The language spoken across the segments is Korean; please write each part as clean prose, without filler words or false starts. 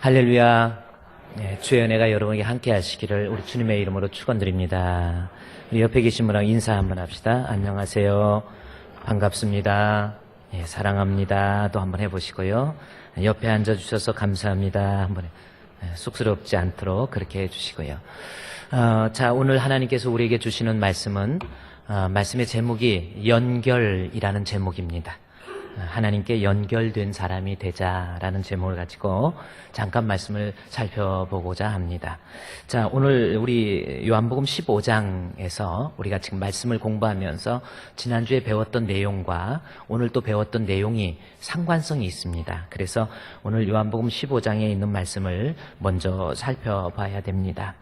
할렐루야. 네, 주의 은혜가 여러분에게 함께 하시기를 우리 주님의 이름으로 축원드립니다. 우리 옆에 계신 분하고 인사 한번 합시다. 안녕하세요. 반갑습니다. 네, 사랑합니다. 또 한번 해보시고요. 옆에 앉아주셔서 감사합니다. 한번 쑥스럽지 않도록 그렇게 해주시고요. 자, 오늘 하나님께서 우리에게 주시는 말씀은 말씀의 제목이 연결이라는 제목입니다. 하나님께 연결된 사람이 되자라는 제목을 가지고 잠깐 말씀을 살펴보고자 합니다. 자, 오늘 우리 요한복음 15장에서 우리가 지금 말씀을 공부하면서 지난주에 배웠던 내용과 오늘 또 배웠던 내용이 상관성이 있습니다. 그래서 오늘 요한복음 15장에 있는 말씀을 먼저 살펴봐야 됩니다.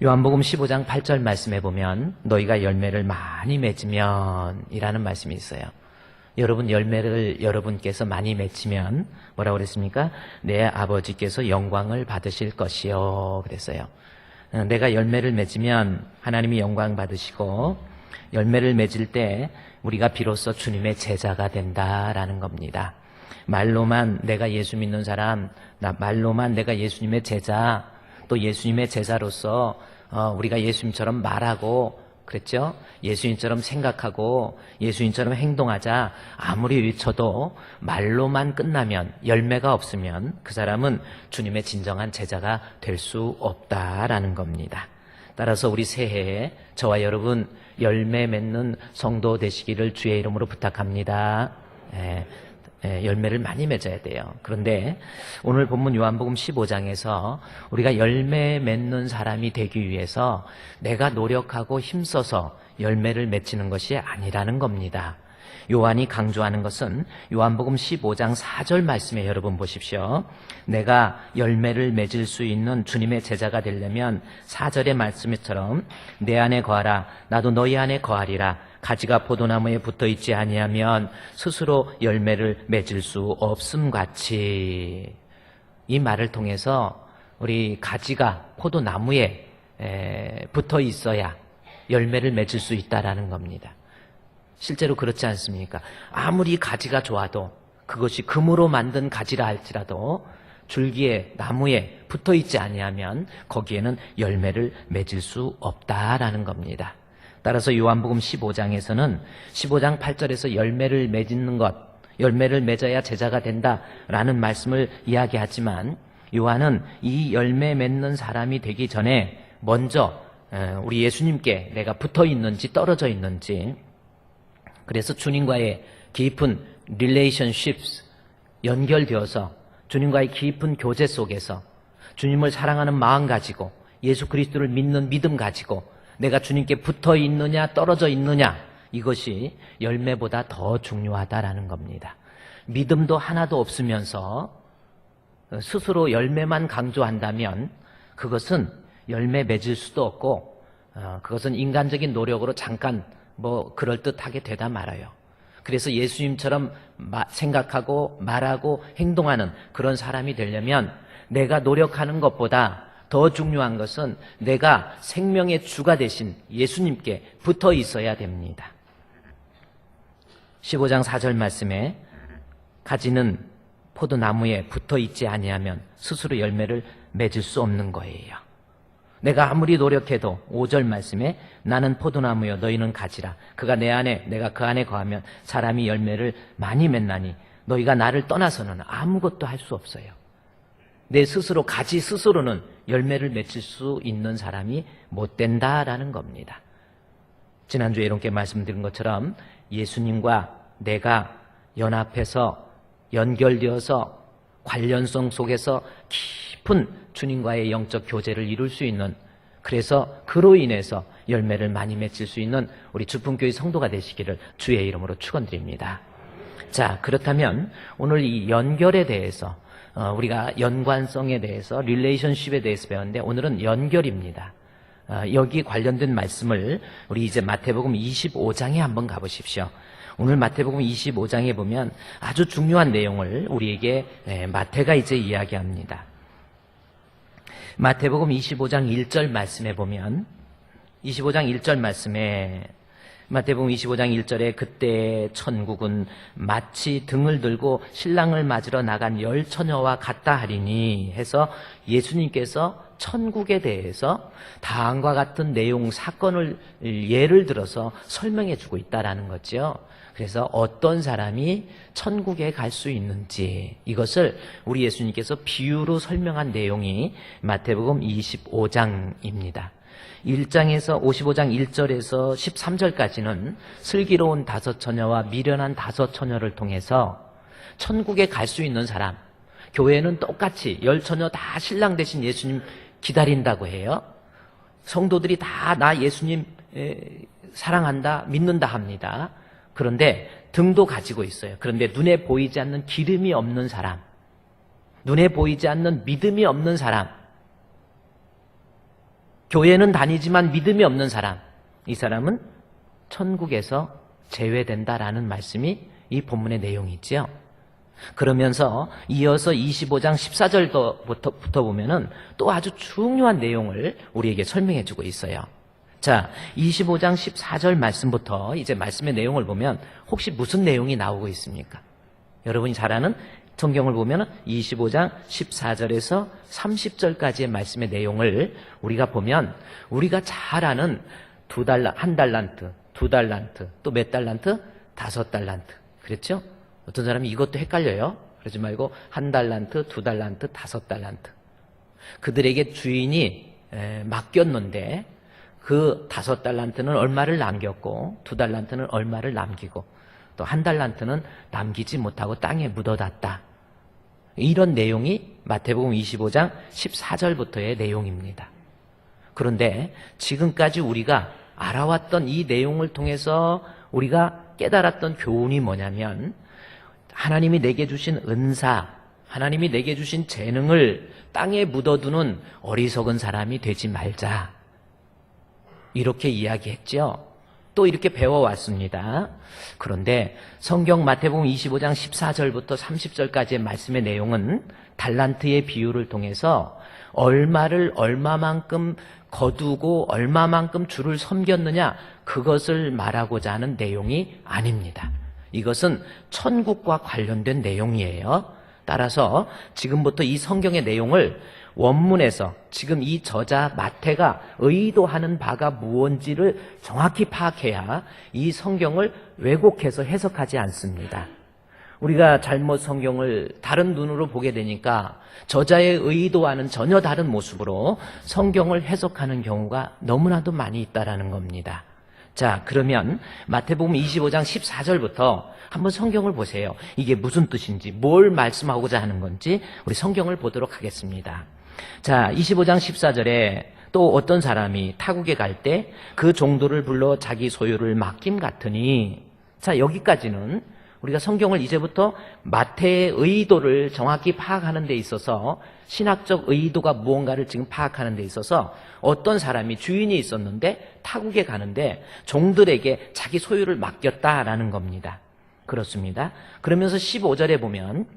요한복음 15장 8절 말씀에 보면 너희가 열매를 많이 맺으면 이라는 말씀이 있어요. 여러분 열매를 여러분께서 많이 맺히면 뭐라고 그랬습니까? 내 아버지께서 영광을 받으실 것이요 그랬어요. 내가 열매를 맺으면 하나님이 영광 받으시고 열매를 맺을 때 우리가 비로소 주님의 제자가 된다라는 겁니다. 말로만 내가 예수 믿는 사람, 말로만 내가 예수님의 제자, 또 예수님의 제자로서 우리가 예수님처럼 말하고 그랬죠? 예수님처럼 생각하고 예수님처럼 행동하자 아무리 외쳐도 말로만 끝나면 열매가 없으면 그 사람은 주님의 진정한 제자가 될 수 없다라는 겁니다. 따라서 우리 새해에 저와 여러분 열매 맺는 성도 되시기를 주의 이름으로 부탁합니다. 열매를 많이 맺어야 돼요. 그런데 오늘 본문 요한복음 15장에서 우리가 열매 맺는 사람이 되기 위해서 내가 노력하고 힘써서 열매를 맺히는 것이 아니라는 겁니다. 요한이 강조하는 것은 요한복음 15장 4절 말씀에 여러분 보십시오. 내가 열매를 맺을 수 있는 주님의 제자가 되려면 4절의 말씀처럼 내 안에 거하라 나도 너희 안에 거하리라 가지가 포도나무에 붙어있지 아니하면 스스로 열매를 맺을 수 없음같이 이 말을 통해서 우리 가지가 포도나무에 붙어 있어야 열매를 맺을 수 있다라는 겁니다. 실제로 그렇지 않습니까? 아무리 가지가 좋아도 그것이 금으로 만든 가지라 할지라도 줄기에 나무에 붙어 있지 아니하면 거기에는 열매를 맺을 수 없다라는 겁니다. 따라서 요한복음 15장에서는 15장 8절에서 열매를 맺는 것, 열매를 맺어야 제자가 된다라는 말씀을 이야기하지만 요한은 이 열매 맺는 사람이 되기 전에 먼저 우리 예수님께 내가 붙어 있는지 떨어져 있는지 그래서 주님과의 깊은 relationships 연결되어서 주님과의 깊은 교제 속에서 주님을 사랑하는 마음 가지고 예수 그리스도를 믿는 믿음 가지고 내가 주님께 붙어 있느냐 떨어져 있느냐 이것이 열매보다 더 중요하다라는 겁니다. 믿음도 하나도 없으면서 스스로 열매만 강조한다면 그것은 열매 맺을 수도 없고 그것은 인간적인 노력으로 잠깐 그럴듯하게 되다 말아요. 그래서 예수님처럼 생각하고 말하고 행동하는 그런 사람이 되려면 내가 노력하는 것보다 더 중요한 것은 내가 생명의 주가 되신 예수님께 붙어 있어야 됩니다. 15장 4절 말씀에 가지는 포도나무에 붙어 있지 아니하면 스스로 열매를 맺을 수 없는 거예요. 내가 아무리 노력해도 5절 말씀에 나는 포도나무여 너희는 가지라 그가 내 안에 내가 그 안에 거하면 사람이 열매를 많이 맺나니 너희가 나를 떠나서는 아무것도 할 수 없어요. 내 스스로 가지 스스로는 열매를 맺을 수 있는 사람이 못 된다라는 겁니다. 지난주에 이렇게 말씀드린 것처럼 예수님과 내가 연합해서 연결되어서 관련성 속에서 깊은 주님과의 영적 교제를 이룰 수 있는 그래서 그로 인해서 열매를 많이 맺을 수 있는 우리 주품교회 성도가 되시기를 주의 이름으로 축원드립니다. 자, 그렇다면 오늘 이 연결에 대해서 우리가 연관성에 대해서 릴레이션십에 대해서 배웠는데 오늘은 연결입니다. 여기 관련된 말씀을 우리 이제 마태복음 25장에 한번 가보십시오. 오늘 마태복음 25장에 보면 아주 중요한 내용을 우리에게 마태가 이제 이야기합니다. 마태복음 25장 1절 말씀에 보면 25장 1절 말씀에 마태복음 25장 1절에 그때 천국은 마치 등을 들고 신랑을 맞으러 나간 10처녀와 같다 하리니 해서 예수님께서 천국에 대해서 다음과 같은 내용 사건을 예를 들어서 설명해 주고 있다라는 거죠. 그래서 어떤 사람이 천국에 갈 수 있는지 이것을 우리 예수님께서 비유로 설명한 내용이 마태복음 25장입니다. 1장에서 55장 1절에서 13절까지는 슬기로운 5처녀와 미련한 5처녀를 통해서 천국에 갈 수 있는 사람, 교회는 똑같이 10처녀 다 신랑 대신 예수님 기다린다고 해요. 성도들이 다 나 예수님 사랑한다, 믿는다 합니다. 그런데 등도 가지고 있어요. 그런데 눈에 보이지 않는 기름이 없는 사람, 눈에 보이지 않는 믿음이 없는 사람, 교회는 다니지만 믿음이 없는 사람, 이 사람은 천국에서 제외된다라는 말씀이 이 본문의 내용이지요. 그러면서 이어서 25장 14절부터 보면은 또 아주 중요한 내용을 우리에게 설명해 주고 있어요. 자, 25장 14절 말씀부터 이제 말씀의 내용을 보면 혹시 무슨 내용이 나오고 있습니까? 여러분이 잘 아는 성경을 보면 25장 14절에서 30절까지의 말씀의 내용을 우리가 보면 우리가 잘 아는 한 달란트, 2달란트, 또 몇 달란트? 5달란트. 그랬죠? 어떤 사람이 이것도 헷갈려요. 그러지 말고 1달란트, 2달란트, 5달란트. 그들에게 주인이 맡겼는데 그 5달란트는 얼마를 남겼고 2달란트는 얼마를 남기고 또 1달란트는 남기지 못하고 땅에 묻어놨다. 이런 내용이 마태복음 25장 14절부터의 내용입니다. 그런데 지금까지 우리가 알아왔던 이 내용을 통해서 우리가 깨달았던 교훈이 뭐냐면 하나님이 내게 주신 은사, 하나님이 내게 주신 재능을 땅에 묻어두는 어리석은 사람이 되지 말자. 이렇게 이야기했죠. 또 이렇게 배워왔습니다. 그런데 성경 마태복음 25장 14절부터 30절까지의 말씀의 내용은 달란트의 비유를 통해서 얼마를 얼마만큼 거두고 얼마만큼 주를 섬겼느냐 그것을 말하고자 하는 내용이 아닙니다. 이것은 천국과 관련된 내용이에요. 따라서 지금부터 이 성경의 내용을 원문에서 지금 이 저자 마태가 의도하는 바가 무언지를 정확히 파악해야 이 성경을 왜곡해서 해석하지 않습니다. 우리가 잘못 성경을 다른 눈으로 보게 되니까 저자의 의도와는 전혀 다른 모습으로 성경을 해석하는 경우가 너무나도 많이 있다라는 겁니다. 자, 그러면 마태복음 25장 14절부터 한번 성경을 보세요. 이게 무슨 뜻인지, 뭘 말씀하고자 하는 건지 우리 성경을 보도록 하겠습니다. 자, 25장 14절에 또 어떤 사람이 타국에 갈 때 그 종도를 불러 자기 소유를 맡김 같으니, 자, 여기까지는 우리가 성경을 이제부터 마태의 의도를 정확히 파악하는 데 있어서 신학적 의도가 무언가를 지금 파악하는 데 있어서 어떤 사람이 주인이 있었는데 타국에 가는데 종들에게 자기 소유를 맡겼다라는 겁니다. 그렇습니다. 그러면서 15절에 보면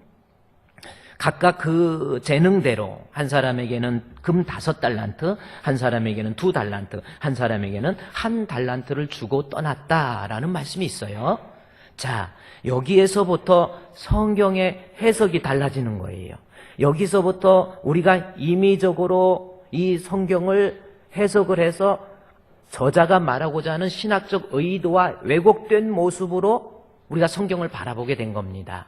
각각 그 재능대로 한 사람에게는 금 5달란트, 한 사람에게는 2달란트, 한 사람에게는 1달란트를 주고 떠났다라는 말씀이 있어요. 자, 여기에서부터 성경의 해석이 달라지는 거예요. 여기서부터 우리가 임의적으로 이 성경을 해석을 해서 저자가 말하고자 하는 신학적 의도와 왜곡된 모습으로 우리가 성경을 바라보게 된 겁니다.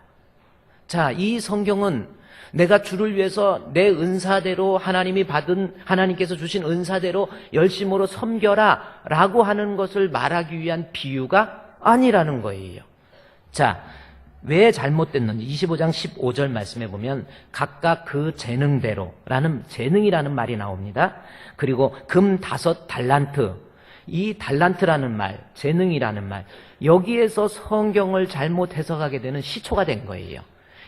자, 이 성경은 내가 주를 위해서 내 은사대로 하나님께서 주신 은사대로 열심으로 섬겨라 라고 하는 것을 말하기 위한 비유가 아니라는 거예요. 자, 왜 잘못됐는지 25장 15절 말씀에 보면 각각 그 재능대로라는 재능이라는 말이 나옵니다. 그리고 금 5달란트, 이 달란트라는 말, 재능이라는 말, 여기에서 성경을 잘못 해석하게 되는 시초가 된 거예요.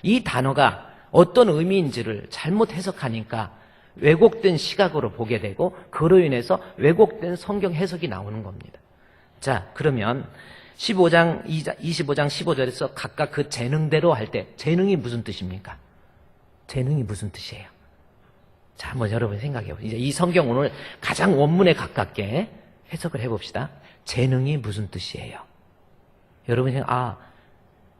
이 단어가 어떤 의미인지를 잘못 해석하니까 왜곡된 시각으로 보게 되고 그로 인해서 왜곡된 성경 해석이 나오는 겁니다. 자, 그러면 25장 15절에서 각각 그 재능대로 할 때 재능이 무슨 뜻입니까? 재능이 무슨 뜻이에요? 자, 한번 여러분 생각해 보세요. 이제 이 성경 오늘 가장 원문에 가깝게 해석을 해봅시다. 재능이 무슨 뜻이에요? 여러분이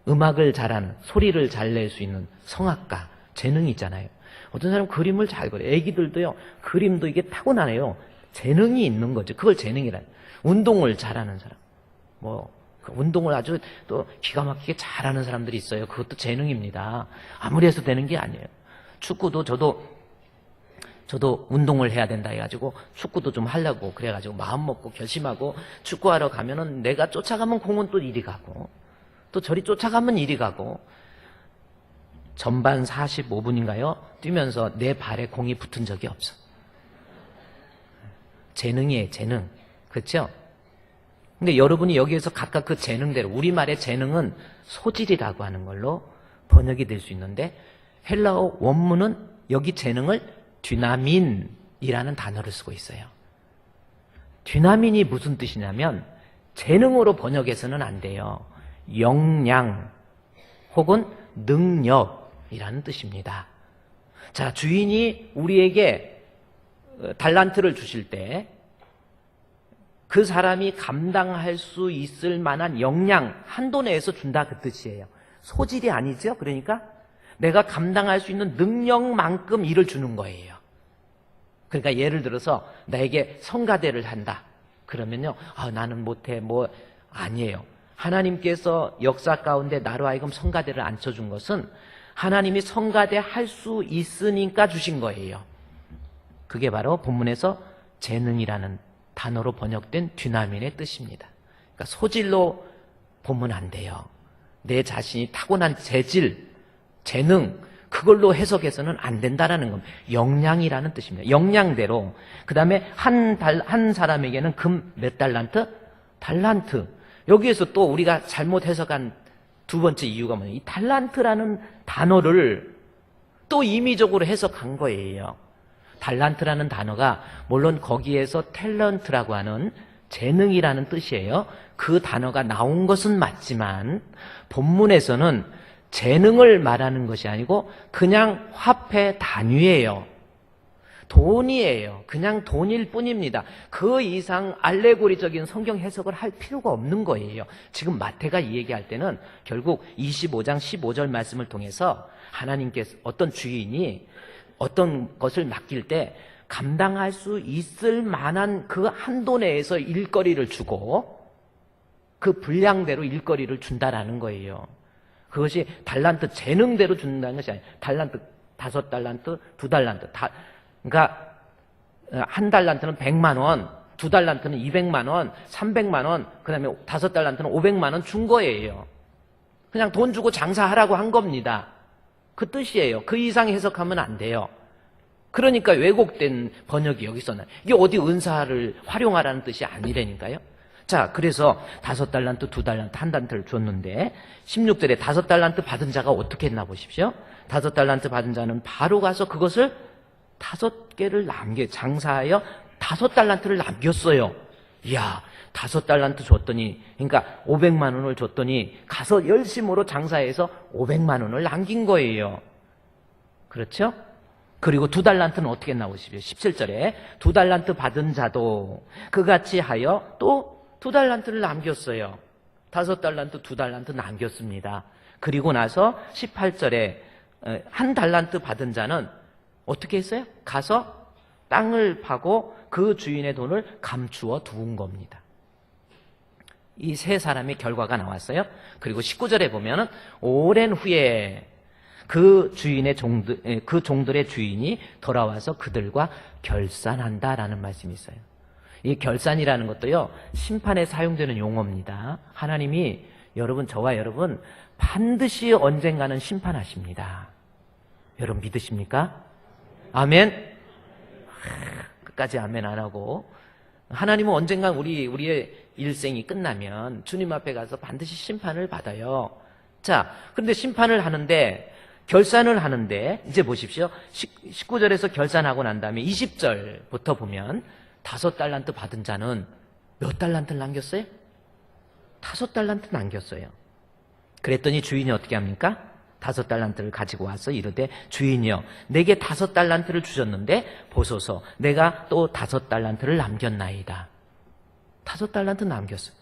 음악을 잘하는, 소리를 잘 낼 수 있는 성악가, 재능이 있잖아요. 어떤 사람은 그림을 잘 그려요. 애기들도요, 그림도 이게 타고나네요. 재능이 있는 거죠. 그걸 재능이라. 운동을 잘하는 사람. 그 운동을 아주 또 기가 막히게 잘하는 사람들이 있어요. 그것도 재능입니다. 아무리 해서 되는 게 아니에요. 축구도 저도 운동을 해야 된다 해가지고 축구도 좀 하려고 그래가지고 마음 먹고 결심하고 축구하러 가면은 내가 쫓아가면 공은 또 이리 가고 또 저리 쫓아가면 이리 가고 전반 45분인가요? 뛰면서 내 발에 공이 붙은 적이 없어. 재능이에요, 재능. 그렇죠? 근데 여러분이 여기에서 각각 그 재능대로, 우리말의 재능은 소질이라고 하는 걸로 번역이 될 수 있는데 헬라어 원문은 여기 재능을 듀나민이라는 단어를 쓰고 있어요. 듀나민이 무슨 뜻이냐면 재능으로 번역해서는 안 돼요. 역량 혹은 능력이라는 뜻입니다. 자, 주인이 우리에게 달란트를 주실 때 그 사람이 감당할 수 있을 만한 역량, 한도 내에서 준다 그 뜻이에요. 소질이 아니죠. 그러니까 내가 감당할 수 있는 능력만큼 일을 주는 거예요. 그러니까 예를 들어서 나에게 성가대를 한다. 그러면요, 나는 못해, 아니에요. 하나님께서 역사 가운데 나로 하여금 성가대를 앉혀준 것은 하나님이 성가대 할 수 있으니까 주신 거예요. 그게 바로 본문에서 재능이라는 단어로 번역된 듀나민의 뜻입니다. 그러니까 소질로 보면 안 돼요. 내 자신이 타고난 재질, 재능, 그걸로 해석해서는 안 된다라는 겁니다. 역량이라는 뜻입니다. 역량대로. 그 다음에 한 사람에게는 금 몇 달란트? 달란트. 여기에서 또 우리가 잘못 해석한 두 번째 이유가 뭐냐면 이 달란트라는 단어를 또 임의적으로 해석한 거예요. 달란트라는 단어가 물론 거기에서 탤런트라고 하는 재능이라는 뜻이에요. 그 단어가 나온 것은 맞지만 본문에서는 재능을 말하는 것이 아니고 그냥 화폐 단위예요. 돈이에요. 그냥 돈일 뿐입니다. 그 이상 알레고리적인 성경 해석을 할 필요가 없는 거예요. 지금 마태가 이 얘기할 때는 결국 25장 15절 말씀을 통해서 하나님께서 어떤 주인이 어떤 것을 맡길 때 감당할 수 있을 만한 그 한도 내에서 일거리를 주고 그 분량대로 일거리를 준다라는 거예요. 그것이 달란트 재능대로 준다는 것이 아니에요. 달란트 5달란트, 2달란트. 그러니까 한 달란트는 100만 원, 2달란트는 200만 원, 300만 원, 그 다음에 5달란트는 500만 원 준 거예요. 그냥 돈 주고 장사하라고 한 겁니다. 그 뜻이에요. 그 이상 해석하면 안 돼요. 그러니까 왜곡된 번역이 여기 있었나요? 이게 어디 은사를 활용하라는 뜻이 아니라니까요. 자, 그래서 5달란트, 2달란트, 1달란트를 줬는데 16절에 5달란트 받은 자가 어떻게 했나 보십시오. 5달란트 받은 자는 바로 가서 그것을 5개를 장사하여 5달란트를 남겼어요. 이야, 5달란트 줬더니, 그러니까 500만 원을 줬더니 가서 열심으로 장사해서 500만 원을 남긴 거예요. 그렇죠? 그리고 2달란트는 어떻게 나오시죠? 17절에 2달란트 받은 자도 그같이 하여 또 2달란트를 남겼어요. 5달란트, 2달란트 남겼습니다. 그리고 나서 18절에 1달란트 받은 자는 어떻게 했어요? 가서 땅을 파고 그 주인의 돈을 감추어 두은 겁니다. 이 세 사람의 결과가 나왔어요. 그리고 19절에 보면은 오랜 후에 그 종들의 주인이 돌아와서 그들과 결산한다라는 말씀이 있어요. 이 결산이라는 것도요, 심판에 사용되는 용어입니다. 하나님이 저와 여러분 반드시 언젠가는 심판하십니다. 여러분 믿으십니까? 아멘? 끝까지 아멘 안 하고, 하나님은 언젠가 우리의 일생이 끝나면 주님 앞에 가서 반드시 심판을 받아요. 자, 그런데 심판을 하는데, 결산을 하는데, 이제 보십시오. 19절에서 결산하고 난 다음에 20절부터 보면 5달란트 받은 자는 몇 달란트를 남겼어요? 5달란트 남겼어요. 그랬더니 주인이 어떻게 합니까? 5달란트를 가지고 와서 이르되 주인이여 내게 5달란트를 주셨는데 보소서 내가 또 5달란트를 남겼나이다. 5달란트 남겼어요.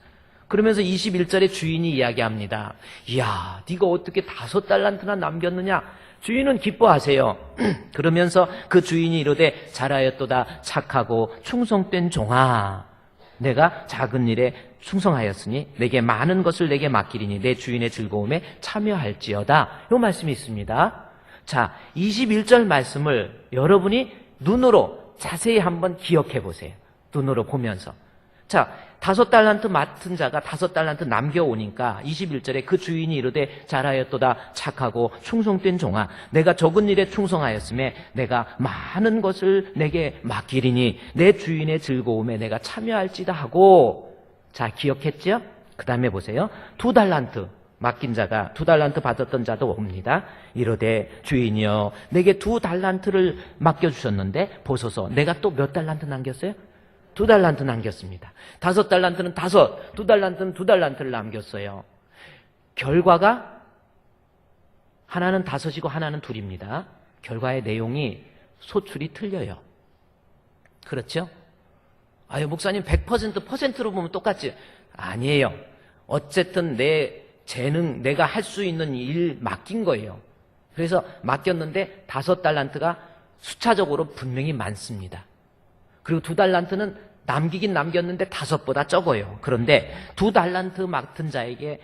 그러면서 21절에 주인이 이야기합니다. 이야, 네가 어떻게 5달란트나 남겼느냐? 주인은 기뻐하세요. 그러면서 그 주인이 이르되 잘하였도다 착하고 충성된 종아, 내가 작은 일에 충성하였으니 내게 많은 것을 내게 맡기리니 내 주인의 즐거움에 참여할지어다. 이 말씀이 있습니다. 자, 21절 말씀을 여러분이 눈으로 자세히 한번 기억해 보세요. 눈으로 보면서. 자, 5달란트 맡은 자가 5달란트 남겨오니까 21절에 그 주인이 이르되 잘하였도다 착하고 충성된 종아, 내가 적은 일에 충성하였음에 내가 많은 것을 내게 맡기리니 내 주인의 즐거움에 내가 참여할지다 하고, 자, 기억했죠? 그 다음에 보세요. 2달란트 맡긴 자가 2달란트 받았던 자도 옵니다. 이르되 주인이여 내게 2달란트를 맡겨주셨는데 보소서 내가 또 몇 달란트 남겼어요? 2달란트 남겼습니다. 5달란트는 2달란트는 2달란트를 남겼어요. 결과가 하나는 5이고 하나는 2입니다. 결과의 내용이 소출이 틀려요. 그렇죠? 아유, 목사님 100%로 보면 똑같지? 아니에요. 어쨌든 내 재능, 내가 할 수 있는 일 맡긴 거예요. 그래서 맡겼는데 5달란트가 숫자적으로 분명히 많습니다. 그리고 2달란트는 남기긴 남겼는데 5보다 적어요. 그런데 2달란트 맡은 자에게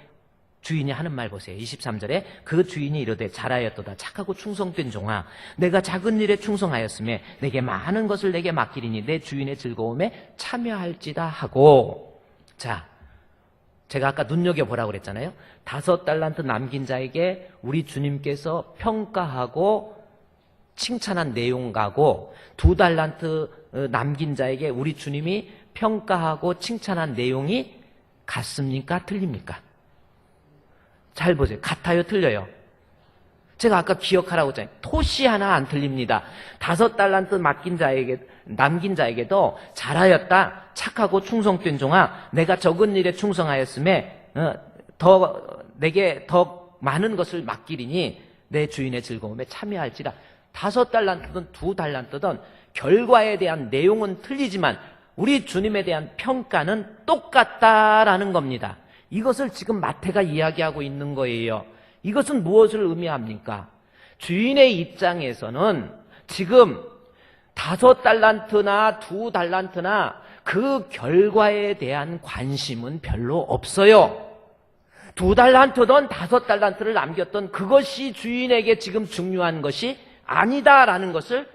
주인이 하는 말 보세요. 23절에 그 주인이 이르되 잘하였도다 착하고 충성된 종아, 내가 작은 일에 충성하였음에 내게 많은 것을 내게 맡기리니 내 주인의 즐거움에 참여할지다 하고, 자, 제가 아까 눈여겨보라고 그랬잖아요. 5달란트 남긴 자에게 우리 주님께서 평가하고 칭찬한 내용하고 2달란트 남긴 자에게 우리 주님이 평가하고 칭찬한 내용이 같습니까? 틀립니까? 잘 보세요. 같아요? 틀려요? 제가 아까 기억하라고 했잖아요. 토시 하나 안 틀립니다. 5달란트 남긴 자에게도 잘하였다 착하고 충성된 종아, 내가 적은 일에 충성하였음에 내게 더 많은 것을 맡기리니 내 주인의 즐거움에 참여할지라. 5달란트든 2달란트든 결과에 대한 내용은 틀리지만 우리 주님에 대한 평가는 똑같다라는 겁니다. 이것을 지금 마태가 이야기하고 있는 거예요. 이것은 무엇을 의미합니까? 주인의 입장에서는 지금 5달란트나 2달란트나 그 결과에 대한 관심은 별로 없어요. 2달란트든 5달란트를 남겼던 그것이 주인에게 지금 중요한 것이 아니다라는 것을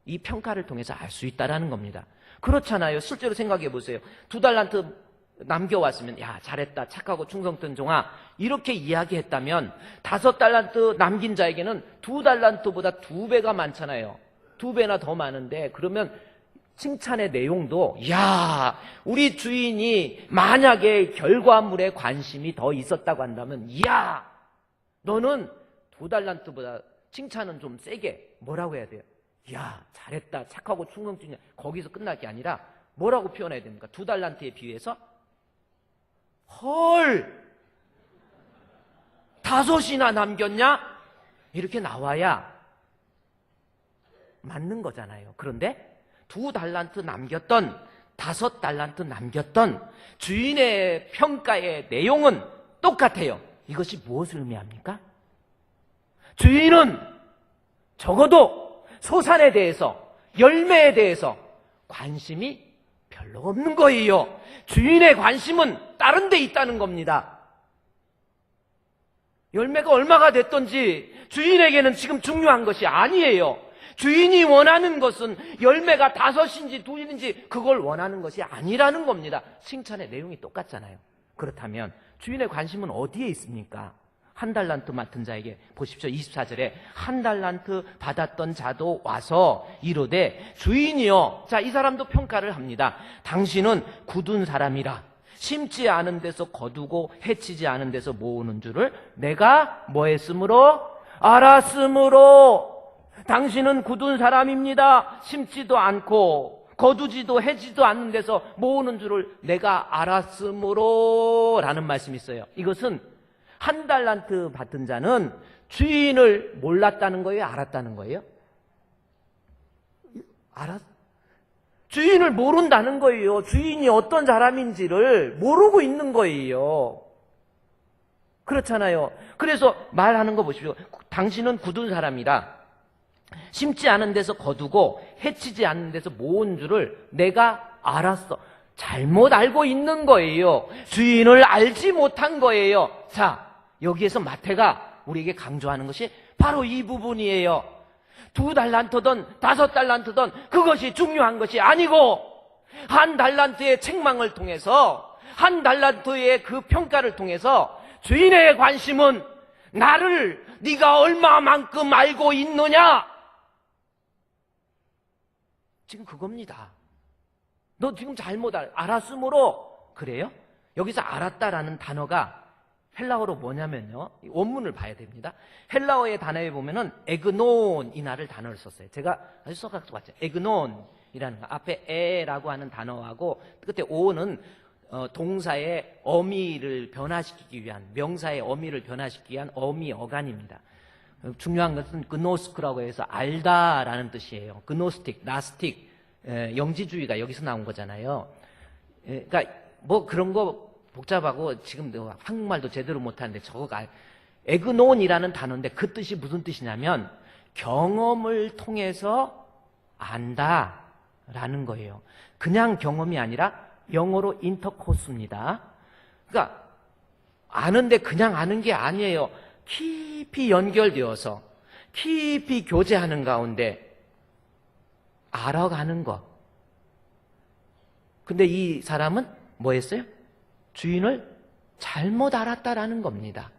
이 평가를 통해서 알 수 있다라는 겁니다. 그렇잖아요. 실제로 생각해 보세요. 2달란트 남겨왔으면 야, 잘했다 착하고 충성된 종아 이렇게 이야기했다면 5달란트 남긴 자에게는 2달란트보다 2배가 많잖아요. 2배나 더 많은데, 그러면 칭찬의 내용도 야, 우리 주인이 만약에 결과물에 관심이 더 있었다고 한다면 야, 너는 2달란트보다 칭찬은 좀 세게 뭐라고 해야 돼요? 야, 잘했다 착하고 충성된, 거기서 끝날 게 아니라 뭐라고 표현해야 됩니까? 2달란트에 비해서 헐, 5이나 남겼냐? 이렇게 나와야 맞는 거잖아요. 그런데 2달란트 남겼던 5달란트 남겼던 주인의 평가의 내용은 똑같아요. 이것이 무엇을 의미합니까? 주인은 적어도 소산에 대해서, 열매에 대해서 관심이 별로 없는 거예요. 주인의 관심은 다른 데 있다는 겁니다. 열매가 얼마가 됐던지 주인에게는 지금 중요한 것이 아니에요. 주인이 원하는 것은 열매가 5인지 2인지 그걸 원하는 것이 아니라는 겁니다. 칭찬의 내용이 똑같잖아요. 그렇다면 주인의 관심은 어디에 있습니까? 1달란트 맡은 자에게 보십시오. 24절에 1달란트 받았던 자도 와서 이르되 주인이여, 자, 이 사람도 평가를 합니다. 당신은 굳은 사람이라 심지 않은 데서 거두고 해치지 않은 데서 모으는 줄을 내가 뭐 했으므로? 알았으므로. 당신은 굳은 사람입니다. 심지도 않고 거두지도 해지도 않는 데서 모으는 줄을 내가 알았으므로 라는 말씀이 있어요. 이것은 1달란트 받은 자는 주인을 몰랐다는 거예요? 알았다는 거예요? 주인을 모른다는 거예요. 주인이 어떤 사람인지를 모르고 있는 거예요. 그렇잖아요. 그래서 말하는 거 보십시오. 당신은 굳은 사람이다. 심지 않은 데서 거두고 해치지 않는 데서 모은 줄을 내가 알았어. 잘못 알고 있는 거예요. 주인을 알지 못한 거예요. 자, 여기에서 마태가 우리에게 강조하는 것이 바로 이 부분이에요. 2달란트든 5달란트든 그것이 중요한 것이 아니고 1달란트의 책망을 통해서 1달란트의 그 평가를 통해서 주인의 관심은 나를 네가 얼마만큼 알고 있느냐? 지금 그겁니다. 너 지금 잘못 알았으므로 그래요? 여기서 알았다라는 단어가 헬라어로 뭐냐면요. 원문을 봐야 됩니다. 헬라어의 단어에 보면은 에그논이라는 단어를 썼어요. 제가 아주 써갖고 왔죠. 에그논이라는 거. 앞에 에라고 하는 단어하고 끝에 오는 동사의 어미를 변화시키기 위한, 명사의 어미를 변화시키기 위한 어미 어간입니다. 중요한 것은 그노스크라고 해서 알다라는 뜻이에요. 그노스틱, 나스틱, 영지주의가 여기서 나온 거잖아요. 그러니까 뭐 그런 거 복잡하고 지금 한국말도 제대로 못하는데 저거가 에그논이라는 단어인데 그 뜻이 무슨 뜻이냐면 경험을 통해서 안다라는 거예요. 그냥 경험이 아니라 영어로 인터코스입니다. 그러니까 아는데 그냥 아는 게 아니에요. 깊이 연결되어서 깊이 교제하는 가운데 알아가는 것. 근데 이 사람은 뭐 했어요? 주인을 잘못 알았다라는 겁니다.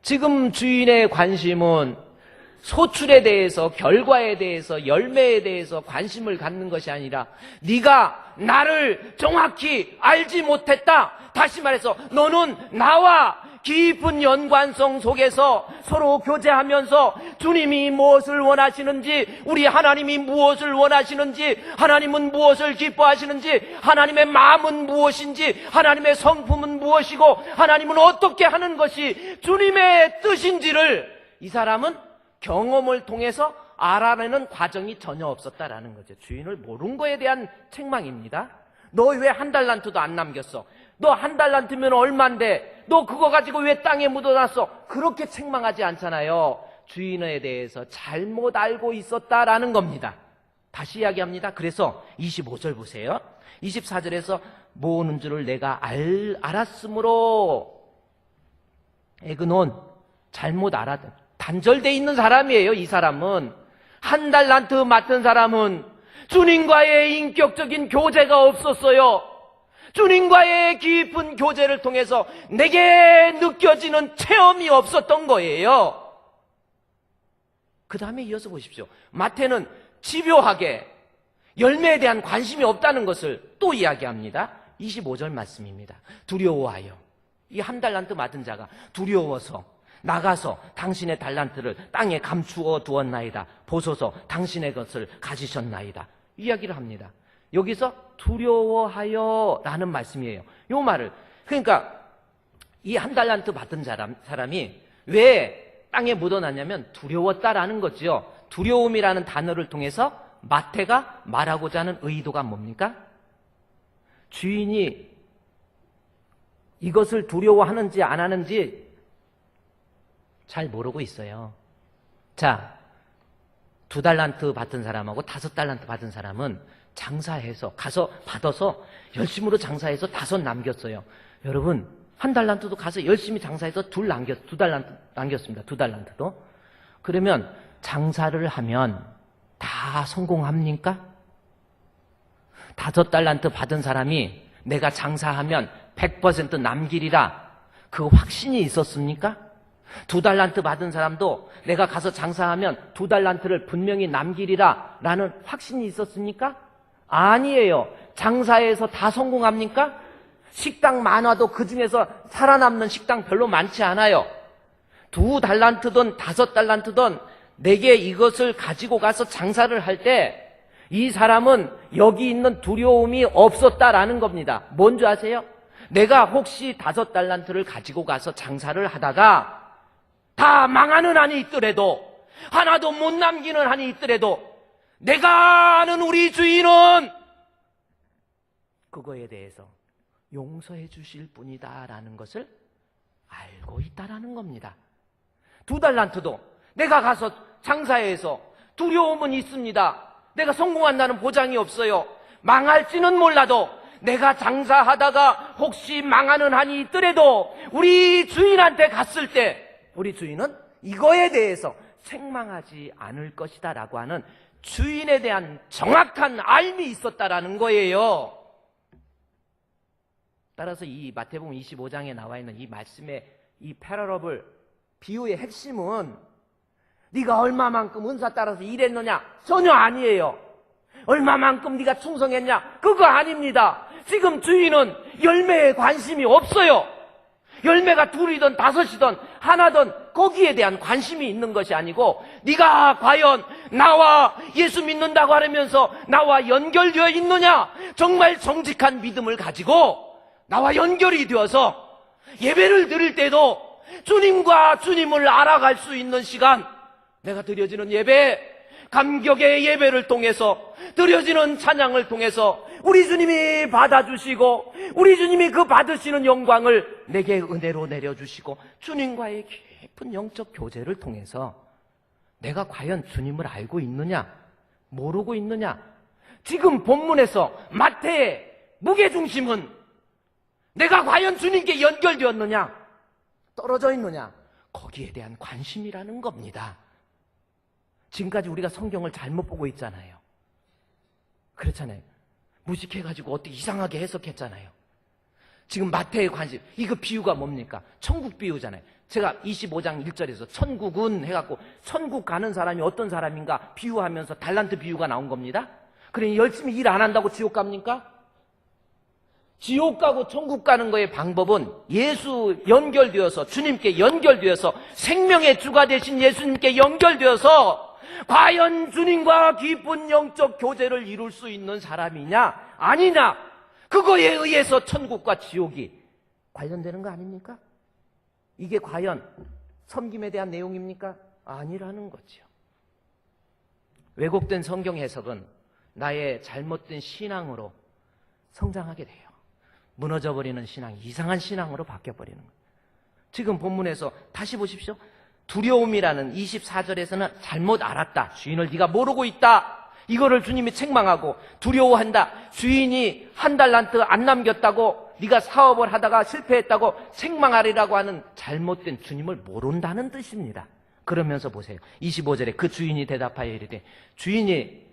지금 주인의 관심은 소출에 대해서, 결과에 대해서, 열매에 대해서 관심을 갖는 것이 아니라 네가 나를 정확히 알지 못했다. 다시 말해서 너는 나와 깊은 연관성 속에서 서로 교제하면서 주님이 무엇을 원하시는지, 우리 하나님이 무엇을 원하시는지, 하나님은 무엇을 기뻐하시는지, 하나님의 마음은 무엇인지, 하나님의 성품은 무엇이고, 하나님은 어떻게 하는 것이 주님의 뜻인지를 이 사람은 경험을 통해서 알아내는 과정이 전혀 없었다라는 거죠. 주인을 모른 거에 대한 책망입니다. 너 왜 1달란트도 안 남겼어? 너 1달란트면 얼만데? 너 그거 가지고 왜 땅에 묻어놨어? 그렇게 책망하지 않잖아요. 주인에 대해서 잘못 알고 있었다라는 겁니다. 다시 이야기합니다. 그래서 25절 보세요. 24절에서 모으는 줄을 내가 알았으므로 에그논 잘못 알았다. 단절되어 있는 사람이에요. 이 사람은 1달란트 맡은 사람은 주님과의 인격적인 교제가 없었어요. 주님과의 깊은 교제를 통해서 내게 느껴지는 체험이 없었던 거예요. 그 다음에 이어서 보십시오. 마태는 집요하게 열매에 대한 관심이 없다는 것을 또 이야기합니다. 25절 말씀입니다. 두려워하여, 이 1달란트 맡은 자가 두려워서 나가서 당신의 달란트를 땅에 감추어 두었나이다. 보소서 당신의 것을 가지셨나이다. 이야기를 합니다. 여기서 두려워하여 라는 말씀이에요. 요 말을, 그러니까 이 1달란트 받은 사람이 왜 땅에 묻어놨냐면 두려웠다라는 거죠. 두려움이라는 단어를 통해서 마태가 말하고자 하는 의도가 뭡니까? 주인이 이것을 두려워하는지 안 하는지 잘 모르고 있어요. 자, 2달란트 받은 사람하고 5달란트 받은 사람은 장사해서 가서 받아서 열심으로 장사해서 5 남겼어요. 여러분 1달란트도 가서 열심히 장사해서 2달란트 남겼습니다. 2달란트도. 그러면 장사를 하면 다 성공합니까? 5달란트 받은 사람이 내가 장사하면 100% 남기리라 그 확신이 있었습니까? 2달란트 받은 사람도 내가 가서 장사하면 2달란트를 분명히 남기리라 라는 확신이 있었습니까? 아니에요. 장사해서 다 성공합니까? 식당 많아도 그 중에서 살아남는 식당 별로 많지 않아요. 2달란트든 5달란트든 내게 이것을 가지고 가서 장사를 할 때 이 사람은 여기 있는 두려움이 없었다라는 겁니다. 뭔지 아세요? 내가 혹시 5달란트를 가지고 가서 장사를 하다가 다 망하는 한이 있더라도, 하나도 못 남기는 한이 있더라도, 내가 아는 우리 주인은 그거에 대해서 용서해 주실 분이다라는 것을 알고 있다라는 겁니다. 2달란트도 내가 가서 장사해서 두려움은 있습니다. 내가 성공한다는 보장이 없어요. 망할지는 몰라도 내가 장사하다가 혹시 망하는 한이 있더라도 우리 주인한테 갔을 때 우리 주인은 이거에 대해서 책망하지 않을 것이다 라고 하는 주인에 대한 정확한 알미 있었다라는 거예요. 따라서 이 마태복음 25장에 나와 있는 이 말씀의 이 패러러블 비유의 핵심은 네가 얼마만큼 은사 따라서 일했느냐? 전혀 아니에요. 얼마만큼 네가 충성했냐? 그거 아닙니다. 지금 주인은 열매에 관심이 없어요. 열매가 2이든 5이든 하나든 거기에 대한 관심이 있는 것이 아니고 네가 과연 나와 예수 믿는다고 하면서 나와 연결되어 있느냐? 정말 정직한 믿음을 가지고 나와 연결이 되어서 예배를 드릴 때도 주님과 주님을 알아갈 수 있는 시간, 내가 드려지는 예배, 감격의 예배를 통해서 드려지는 찬양을 통해서 우리 주님이 받아주시고 우리 주님이 그 받으시는 영광을 내게 은혜로 내려주시고 주님과의 깊은 영적 교제를 통해서 내가 과연 주님을 알고 있느냐 모르고 있느냐. 지금 본문에서 마태의 무게중심은 내가 과연 주님께 연결되었느냐 떨어져 있느냐 거기에 대한 관심이라는 겁니다. 지금까지 우리가 성경을 잘못 보고 있잖아요. 그렇잖아요. 무식해가지고 어떻게 이상하게 해석했잖아요. 지금 마태의 관심, 이거 비유가 뭡니까? 천국 비유잖아요. 제가 25장 1절에서 천국은 해갖고 천국 가는 사람이 어떤 사람인가 비유하면서 달란트 비유가 나온 겁니다. 그러니 열심히 일 안 한다고 지옥 갑니까? 지옥 가고 천국 가는 거의 방법은 예수 연결되어서 주님께 연결되어서 생명의 주가 되신 예수님께 연결되어서 과연 주님과 깊은 영적 교제를 이룰 수 있는 사람이냐 아니냐 그거에 의해서 천국과 지옥이 관련되는 거 아닙니까? 이게 과연 섬김에 대한 내용입니까? 아니라는 거죠. 왜곡된 성경 해석은 나의 잘못된 신앙으로 성장하게 돼요. 무너져버리는 신앙, 이상한 신앙으로 바뀌어버리는 거예요. 지금 본문에서 다시 보십시오. 두려움이라는 24절에서는 잘못 알았다. 주인을 네가 모르고 있다. 이거를 주님이 책망하고 두려워한다. 주인이 1달란트 안 남겼다고 네가 사업을 하다가 실패했다고 책망하리라고 하는 잘못된 주님을 모른다는 뜻입니다. 그러면서 보세요. 25절에 그 주인이 대답하여 이르되 주인이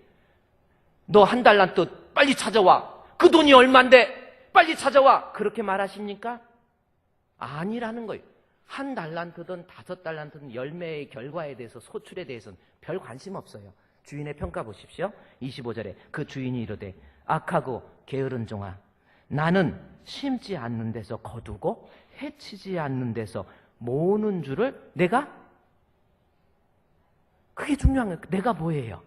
너 1달란트 빨리 찾아와. 그 돈이 얼만데 빨리 찾아와. 그렇게 말하십니까? 아니라는 거예요. 1달란트든 5달란트든 열매의 결과에 대해서 소출에 대해서는 별 관심 없어요. 주인의 평가 보십시오. 25절에 그 주인이 이르되 악하고 게으른 종아 나는 심지 않는 데서 거두고 해치지 않는 데서 모으는 줄을 내가 그게 중요한 거예요. 내가 뭐예요?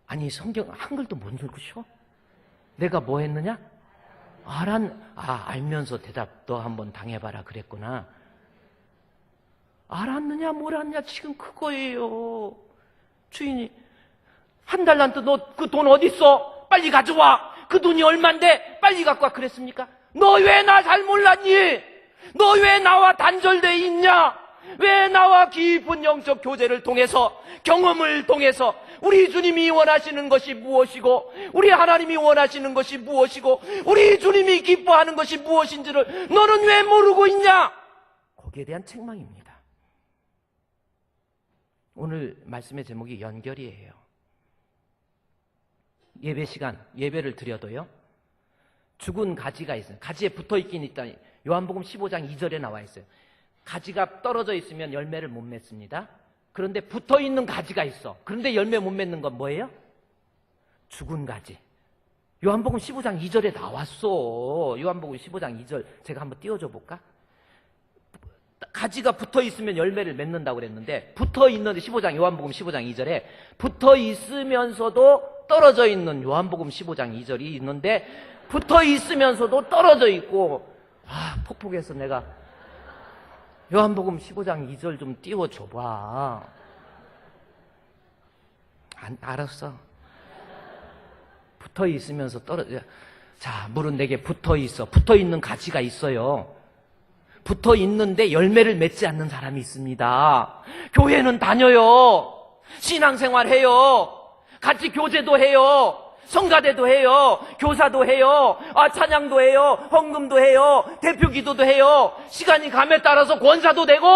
아니 성경 한글도 못 읽으셔? 내가 뭐 했느냐? 알면서 대답 너 한번 당해봐라 그랬구나. 알았느냐 몰랐느냐 지금 그거예요. 주인이 1달란트 너 그 돈 어디 있어? 빨리 가져와. 그 돈이 얼만데? 빨리 갖고 와 그랬습니까? 너 왜 나 잘 몰랐니? 너 왜 나와 단절돼 있냐? 왜 나와 깊은 영적 교제를 통해서 경험을 통해서 우리 주님이 원하시는 것이 무엇이고 우리 하나님이 원하시는 것이 무엇이고 우리 주님이 기뻐하는 것이 무엇인지를 너는 왜 모르고 있냐? 거기에 대한 책망입니다. 오늘 말씀의 제목이 연결이에요. 예배 시간, 예배를 드려도요 죽은 가지가 있어요. 가지에 붙어있긴 있다. 요한복음 15장 2절에 나와 있어요. 가지가 떨어져 있으면 열매를 못 맺습니다. 그런데 붙어있는 가지가 있어. 그런데 열매 못 맺는 건 뭐예요? 죽은 가지. 요한복음 15장 2절에 나왔어. 요한복음 15장 2절 제가 한번 띄워줘 볼까? 가지가 붙어있으면 열매를 맺는다고 그랬는데 붙어있는데 요한복음 15장 2절에 붙어있으면서도 떨어져 있는 요한복음 15장 2절이 있는데 붙어있으면서도 떨어져 있고 폭폭해서 내가 요한복음 15장 2절 좀 띄워줘봐. 알았어. 붙어 있으면서 떨어져. 자, 물은 내게 붙어 있어. 붙어 있는 가지가 있어요. 붙어 있는데 열매를 맺지 않는 사람이 있습니다. 교회는 다녀요. 신앙생활 해요. 같이 교제도 해요. 성가대도 해요. 교사도 해요. 찬양도 해요. 헌금도 해요. 대표 기도도 해요. 시간이 감에 따라서 권사도 되고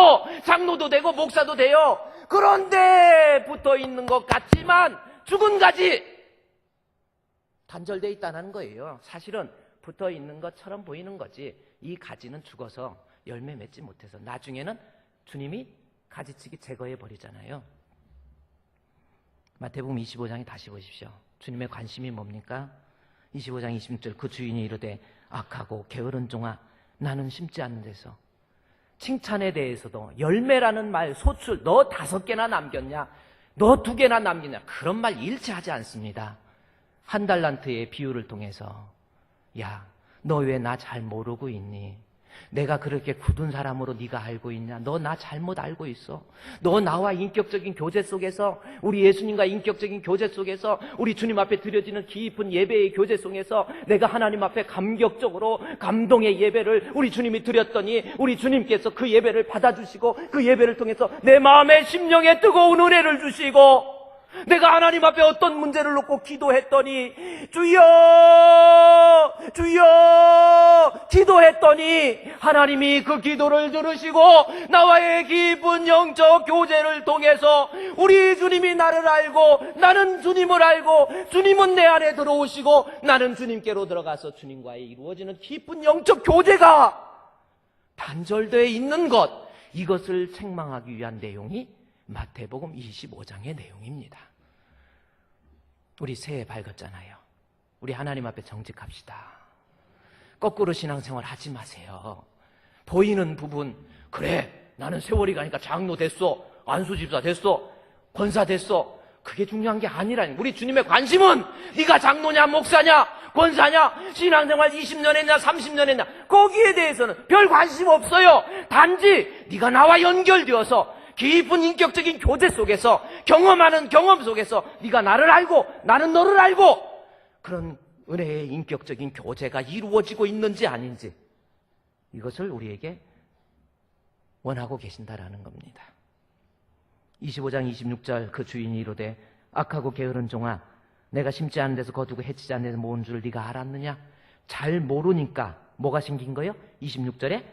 장로도 되고 목사도 돼요. 그런데 붙어 있는 것 같지만 죽은 가지 단절되어 있다는 거예요. 사실은 붙어 있는 것처럼 보이는 거지 이 가지는 죽어서 열매 맺지 못해서 나중에는 주님이 가지치기 제거해 버리잖아요. 마태복음 25장에 다시 보십시오. 주님의 관심이 뭡니까? 25장 26절 그 주인이 이르되 악하고 게으른 종아 나는 심지 않는 데서 칭찬에 대해서도 열매라는 말 소출 너 5개나 남겼냐? 너 2개나 남겼냐? 그런 말 일치하지 않습니다. 한 달란트의 비유를 통해서 야, 너 왜 나 잘 모르고 있니? 내가 그렇게 굳은 사람으로 네가 알고 있냐? 너 나 잘못 알고 있어. 너 나와 인격적인 교제 속에서 우리 예수님과 인격적인 교제 속에서 우리 주님 앞에 드려지는 깊은 예배의 교제 속에서 내가 하나님 앞에 감격적으로 감동의 예배를 우리 주님이 드렸더니 우리 주님께서 그 예배를 받아주시고 그 예배를 통해서 내 마음의 심령에 뜨거운 은혜를 주시고 내가 하나님 앞에 어떤 문제를 놓고 기도했더니 주여 주여 기도했더니 하나님이 그 기도를 들으시고 나와의 깊은 영적 교제를 통해서 우리 주님이 나를 알고 나는 주님을 알고 주님은 내 안에 들어오시고 나는 주님께로 들어가서 주님과의 이루어지는 깊은 영적 교제가 단절되어 있는 것, 이것을 책망하기 위한 내용이 마태복음 25장의 내용입니다. 우리 새해 밝았잖아요. 우리 하나님 앞에 정직합시다. 거꾸로 신앙생활 하지 마세요. 보이는 부분, 그래 나는 세월이 가니까 장로 됐어, 안수집사 됐어, 권사 됐어, 그게 중요한 게 아니라니. 우리 주님의 관심은 네가 장로냐 목사냐 권사냐 신앙생활 20년 했냐 30년 했냐 거기에 대해서는 별 관심 없어요. 단지 네가 나와 연결되어서 깊은 인격적인 교제 속에서 경험하는 경험 속에서 네가 나를 알고 나는 너를 알고 그런 은혜의 인격적인 교제가 이루어지고 있는지 아닌지 이것을 우리에게 원하고 계신다라는 겁니다. 25장 26절 그 주인이 이르되 악하고 게으른 종아 내가 심지 않은 데서 거두고 해치지 않는 데서 모은 줄 네가 알았느냐? 잘 모르니까 뭐가 생긴 거예요? 26절에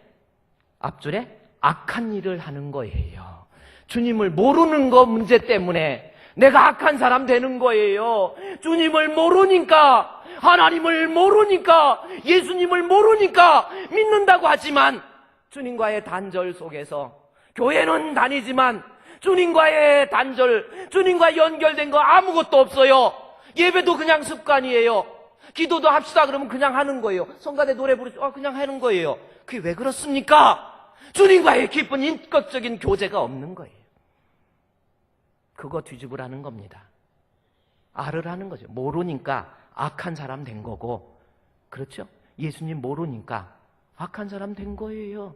앞줄에 악한 일을 하는 거예요. 주님을 모르는 거 문제 때문에 내가 악한 사람 되는 거예요. 주님을 모르니까 하나님을 모르니까 예수님을 모르니까 믿는다고 하지만 주님과의 단절 속에서 교회는 다니지만 주님과의 단절, 주님과 연결된 거 아무것도 없어요. 예배도 그냥 습관이에요. 기도도 합시다 그러면 그냥 하는 거예요. 성가대 노래 부르죠. 그냥 하는 거예요. 그게 왜 그렇습니까? 주님과의 깊은 인격적인 교제가 없는 거예요. 그거 뒤집으라는 겁니다. 알으라는 거죠. 모르니까 악한 사람 된 거고, 그렇죠? 예수님 모르니까 악한 사람 된 거예요.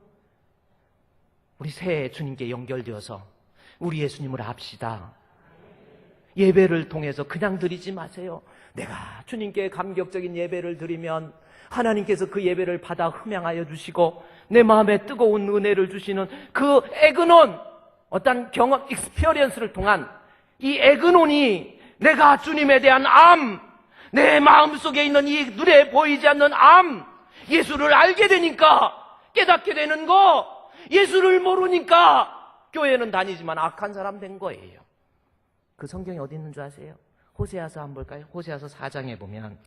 우리 새해 주님께 연결되어서 우리 예수님을 압시다. 예배를 통해서 그냥 드리지 마세요. 내가 주님께 감격적인 예배를 드리면 하나님께서 그 예배를 받아 흠양하여 주시고 내 마음에 뜨거운 은혜를 주시는 그 에그논, 어떤 경험, 익스피리언스를 통한 이 에그논이 내가 주님에 대한 암, 내 마음속에 있는 이 눈에 보이지 않는 암, 예수를 알게 되니까 깨닫게 되는 거, 예수를 모르니까 교회는 다니지만 악한 사람 된 거예요. 그 성경이 어디 있는 줄 아세요? 호세아서 한번 볼까요? 호세아서 4장에 보면,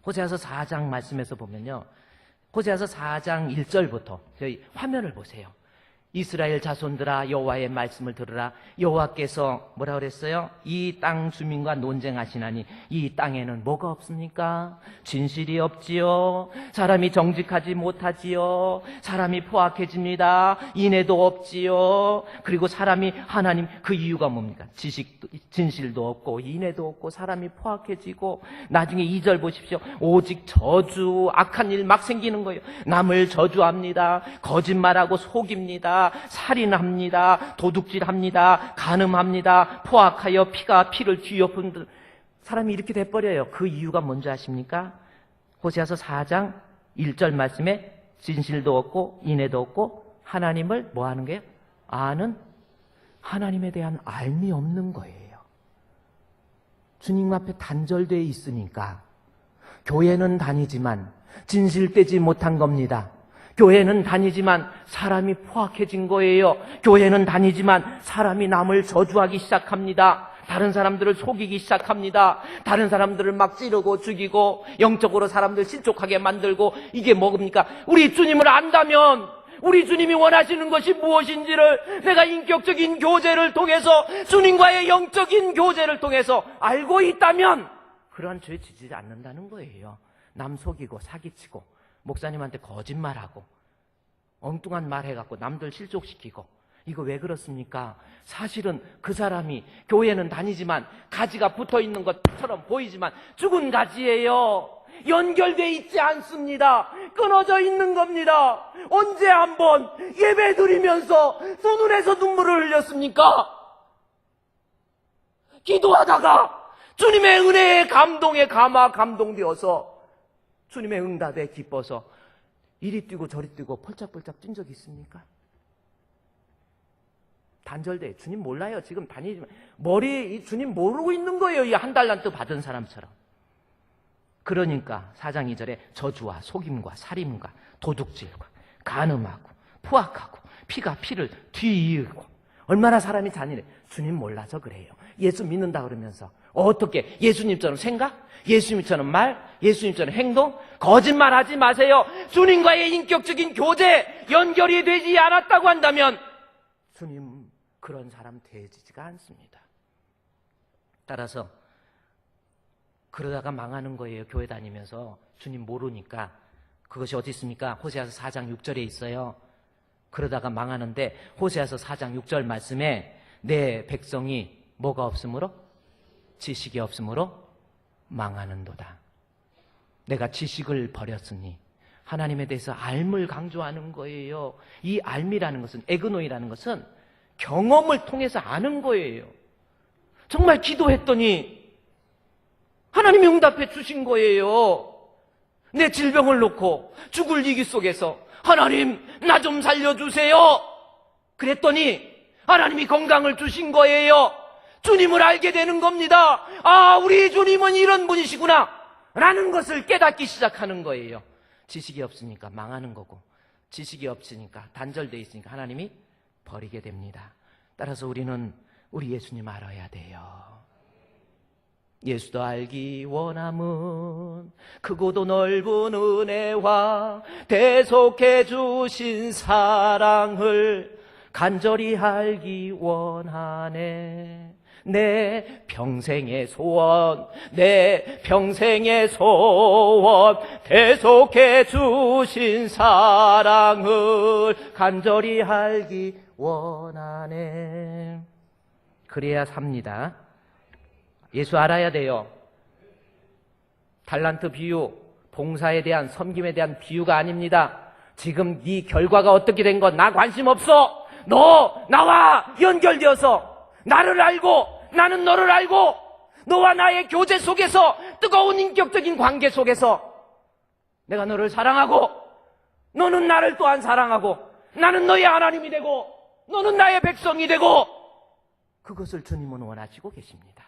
호세아서 4장 말씀에서 보면요, 호세아서 4장 1절부터 저희 화면을 보세요. 이스라엘 자손들아 여호와의 말씀을 들으라. 여호와께서 뭐라 그랬어요? 이 땅 주민과 논쟁하시나니 이 땅에는 뭐가 없습니까? 진실이 없지요. 사람이 정직하지 못하지요. 사람이 포악해집니다. 인애도 없지요. 그리고 사람이 하나님, 그 이유가 뭡니까? 진실도 없고 인애도 없고 사람이 포악해지고, 나중에 2절 보십시오. 오직 저주, 악한 일 막 생기는 거예요. 남을 저주합니다. 거짓말하고 속입니다. 살인합니다. 도둑질합니다. 간음합니다. 포악하여 피가 피를 뒤엎은 사람이 이렇게 돼버려요. 그 이유가 뭔지 아십니까? 호세아서 4장 1절 말씀에 진실도 없고 인애도 없고 하나님을 뭐 하는 거예요? 아는 하나님에 대한 알미 없는 거예요. 주님 앞에 단절되어 있으니까 교회는 다니지만 진실되지 못한 겁니다. 교회는 다니지만 사람이 포악해진 거예요. 교회는 다니지만 사람이 남을 저주하기 시작합니다. 다른 사람들을 속이기 시작합니다. 다른 사람들을 막 찌르고 죽이고 영적으로 사람들 실족하게 만들고 이게 뭡니까? 우리 주님을 안다면 우리 주님이 원하시는 것이 무엇인지를 내가 인격적인 교제를 통해서 주님과의 영적인 교제를 통해서 알고 있다면 그러한 죄에 지지 않는다는 거예요. 남 속이고 사기치고 목사님한테 거짓말하고 엉뚱한 말 해갖고 남들 실족시키고 이거 왜 그렇습니까? 사실은 그 사람이 교회는 다니지만 가지가 붙어있는 것처럼 보이지만 죽은 가지예요. 연결되어 있지 않습니다. 끊어져 있는 겁니다. 언제 한번 예배 드리면서 두 눈에서 눈물을 흘렸습니까? 기도하다가 주님의 은혜에 감동에 감동되어서 주님의 응답에 기뻐서 이리 뛰고 저리 뛰고 펄짝펄짝 뛴 적이 있습니까? 단절돼. 주님 몰라요. 지금 다니지만 머리 주님 모르고 있는 거예요. 이 한 달란트 받은 사람처럼. 그러니까 4장 2절에 저주와 속임과 살인과 도둑질과 간음하고 포악하고 피가 피를 뒤이고 얼마나 사람이 잔인해. 주님 몰라서 그래요. 예수 믿는다 그러면서 어떻게 예수님처럼 생각? 예수님처럼 말? 예수님처럼 행동? 거짓말하지 마세요. 주님과의 인격적인 교제 연결이 되지 않았다고 한다면 주님 그런 사람 되지가 않습니다. 따라서 그러다가 망하는 거예요. 교회 다니면서 주님 모르니까. 그것이 어디 있습니까? 호세아서 4장 6절에 있어요. 그러다가 망하는데 호세아서 4장 6절 말씀에 내 백성이 뭐가 없으므로? 지식이 없으므로 망하는도다. 내가 지식을 버렸으니 하나님에 대해서 알을 강조하는 거예요. 이 알미라는 것은 에그노이라는 것은 경험을 통해서 아는 거예요. 정말 기도했더니 하나님이 응답해 주신 거예요. 내 질병을 놓고 죽을 위기 속에서 하나님 나 좀 살려주세요. 그랬더니 하나님이 건강을 주신 거예요. 주님을 알게 되는 겁니다. 아, 우리 주님은 이런 분이시구나 라는 것을 깨닫기 시작하는 거예요. 지식이 없으니까 망하는 거고 지식이 없으니까 단절되어 있으니까 하나님이 버리게 됩니다. 따라서 우리는 우리 예수님 알아야 돼요. 예수도 알기 원함은 크고도 넓은 은혜와 대속해 주신 사랑을 간절히 알기 원하네. 내 평생의 소원, 내 평생의 소원, 대속해 주신 사랑을 간절히 알기 원하네. 그래야 삽니다. 예수 알아야 돼요. 달란트 비유, 봉사에 대한 섬김에 대한 비유가 아닙니다. 지금 네 결과가 어떻게 된 건 나 관심 없어. 너 나와 연결되어서 나를 알고 나는 너를 알고 너와 나의 교제 속에서 뜨거운 인격적인 관계 속에서 내가 너를 사랑하고 너는 나를 또한 사랑하고 나는 너의 하나님이 되고 너는 나의 백성이 되고 그것을 주님은 원하시고 계십니다.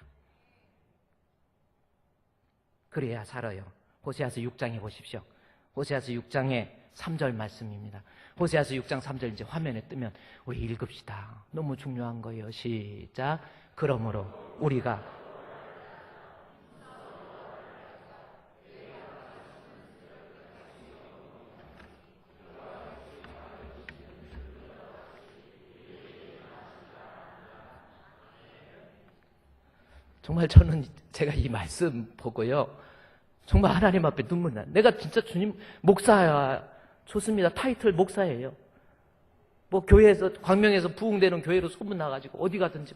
그래야 살아요. 호세아서 6장에 보십시오. 호세아서 6장에 3절 말씀입니다. 호세아서 6장 3절 이제 화면에 뜨면 우리 읽읍시다. 너무 중요한 거예요. 시작. 그러므로 우리가 정말 저는 제가 이 말씀 보고요. 정말 하나님 앞에 눈물 나. 내가 진짜 주님 목사야. 좋습니다. 타이틀 목사예요. 뭐 교회에서 광명에서 부흥되는 교회로 소문 나가지고 어디 가든지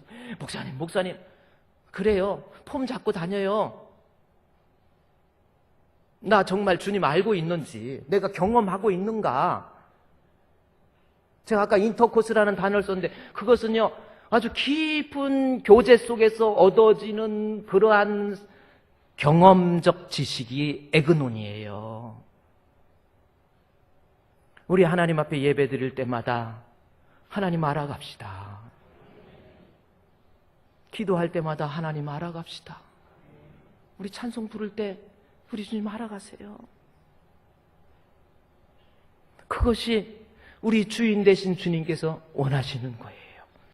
목사님 그래요. 폼 잡고 다녀요. 나 정말 주님 알고 있는지 내가 경험하고 있는가. 제가 아까 인터코스라는 단어를 썼는데 그것은요 아주 깊은 교제 속에서 얻어지는 그러한 경험적 지식이 에그논이에요. 우리 하나님 앞에 예배 드릴 때마다 하나님 알아갑시다. 기도할 때마다 하나님 알아갑시다. 우리 찬송 부를 때 우리 주님 알아가세요. 그것이 우리 주인 되신 주님께서 원하시는 거예요.